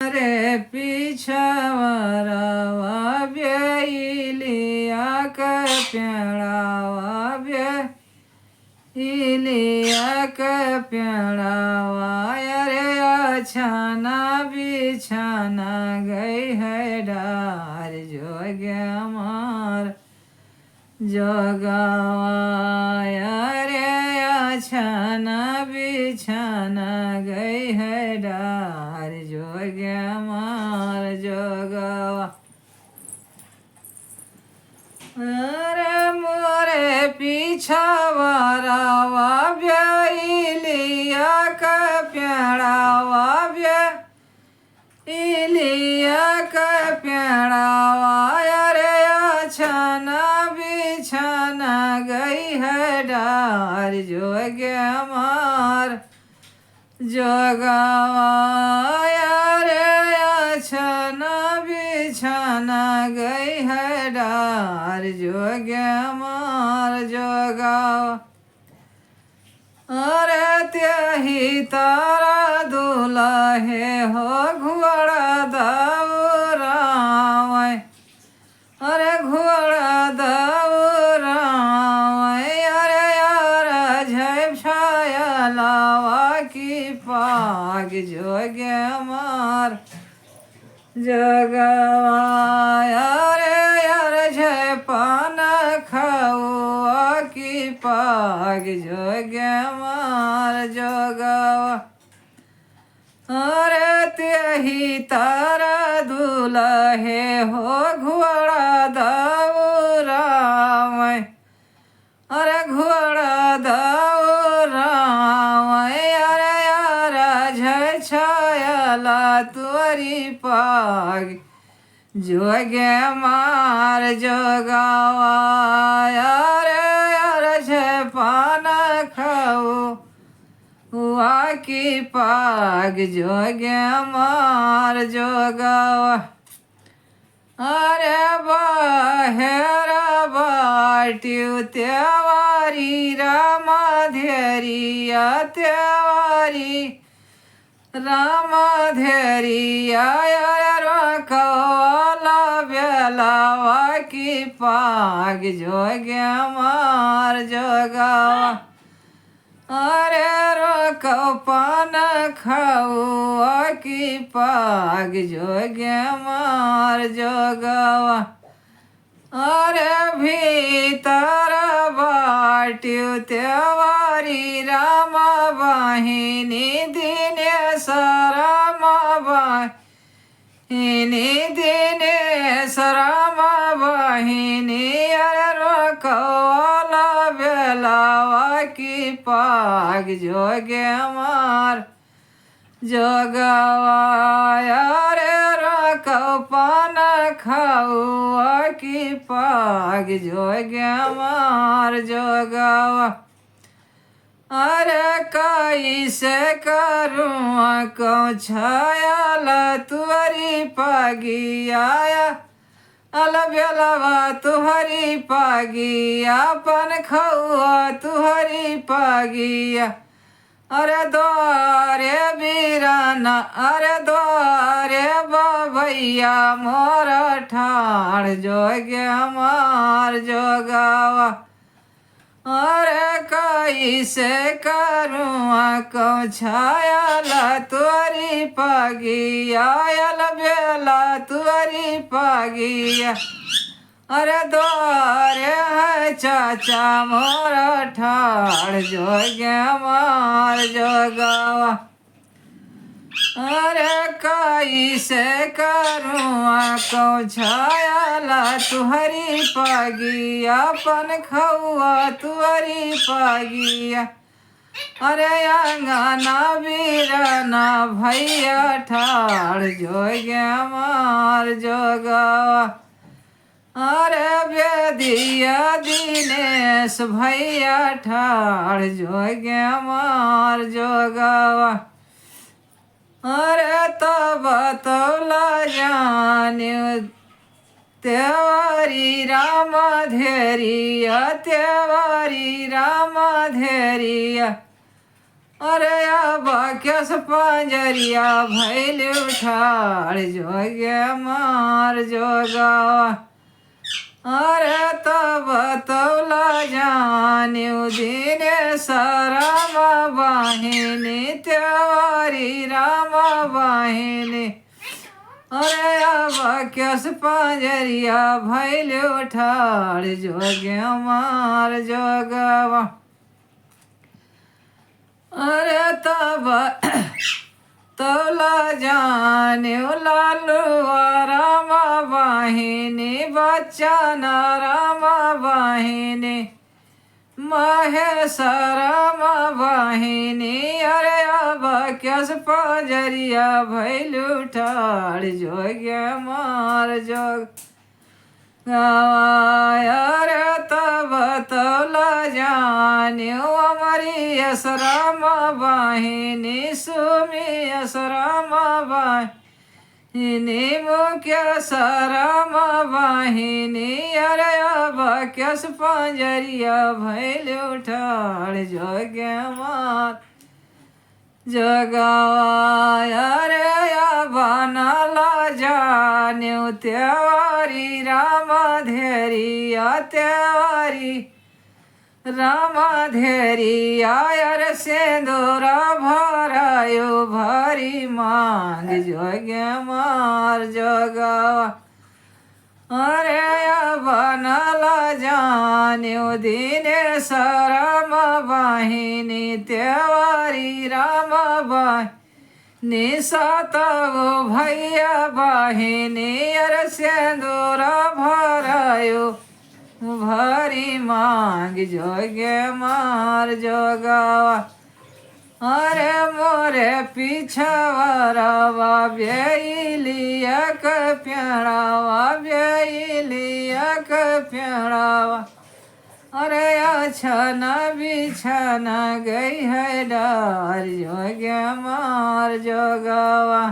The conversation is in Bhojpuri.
रे पिछवरवा बेलिया के पेड़ावा बेलिया के पेड़ावा अरे अछाना बिछाना गई है डार जोगे मार जोगावा अरे अछाना बिछाना गई है डार जोगे मार जोगावा अरे मोरे पिछवरवा बेलिया के पेड़ावा बेलिया के पेड़ावा अरे अछाना बिछाना गई है डार जोगे मार जोगावा अरे अछाना बिछाना गई है डार जोगे मार जोगावा अरे त्यही तारा दुल्हे हो घोड़ा दौड़ावे अरे घोड़ा दौड़ावे अरे यार झप छाया लावा की पाग जोगे मार जगवा अरे यार झपान खाओ की पाग जोगे मार जोगवा अरे त्यही तारा दुल्हे हो घोड़ा दौड़ावे अरे घोड़ा दौड़ावे अरे यार झ छायला तुअरी पाग जोगे मार जोगावा अरे यार झपान खाओ हुआ की पाग जोगे मार जोगावा अरे बाहेरा बाट्यू त्योहारी रामाधेरिया त्योहारी रामाधेरिया रखवाला बेलावा की पाग जोगे मार जोगावा अरे रोको पान खाओ की पाग जोगे मार जोगावा अरे भीतर बाट्यू त्योहारी रामा वाहिनी दिनेश रामा वाहिनी दिनेश रामा वाहिनी अरे रोकवाला बेलावा की पाग जोगे मार जोगावा अरे रोको पान खाओ की पाग जोगे मार जोगावा अरे कैसे करूँ को छाया तुअरी पागिया अलबेलवा तुहरी पागिया पन खौआ तुहरी पागिया अरे द्वारे बीराना अरे द्वारे बाबैया मोर ठाड़ जोगे मार जोगावा अरे कैसे करूँ को छाया तुअरी पागिया बेला तुअरी पागिया अरे द्वारे है चाचा मोर ठाड़ जोगे मार जोगावा अरे कैसे करूँ को छाया तुहरी पागिया पन खौआ तुअरी पागिया अरे अंगना बीरना भैया ठाड़ जोगे मार जोगावा अरे बेदिया दिनेश भैया ठाड़ जोगे मार जोगावा अरे तब तौला जान्यू त्योहारी रामाधेरिया त्योहारी रामाधेरिया अरे अब केस पंजरिया भैल उठाड़ जोगे मार जोगावा अरे तब तौला जान्यू दिने राम वाहिनी त्योहारी राम वाहिनी अरे अब केस पंजरिया भैल उठाड़ जोगे मार जोगवा अरे तब तौला जान्यू लालू राम वाहिनी बच्चन राम वाहिनी महेश राम वाहिनी अरे अब केस पंजरिया भैल उठाड़ जोगे मार जोग अरे तब तौला जान्यू अमरीश राम वाहिनी सुमियस राम वाहिनी मुकेश राम वाहिनी अरे अब केस पंजरिया भैल उठाड़ जोगे मार जगावा अरे बनला जान्यू त्योहारी राम धेरिया त्योहारी राम धेरिया अरे सिंदूरा भरायो भरी मांग जोगे मार जोगावा अरे बनला जान्यू दिने राम वाहिनी त्योहारी राम वाहिनी सातगो भैया वाहिनी अरे सिंदूरा भरायो भरी मांग जोगे मार जोगावा अरे मोरे पिछवारावा बेलिया क प्यारावा बेलिया क प्यारावा अरे अछना बिछना गई है डार जोगे मार जोगावा।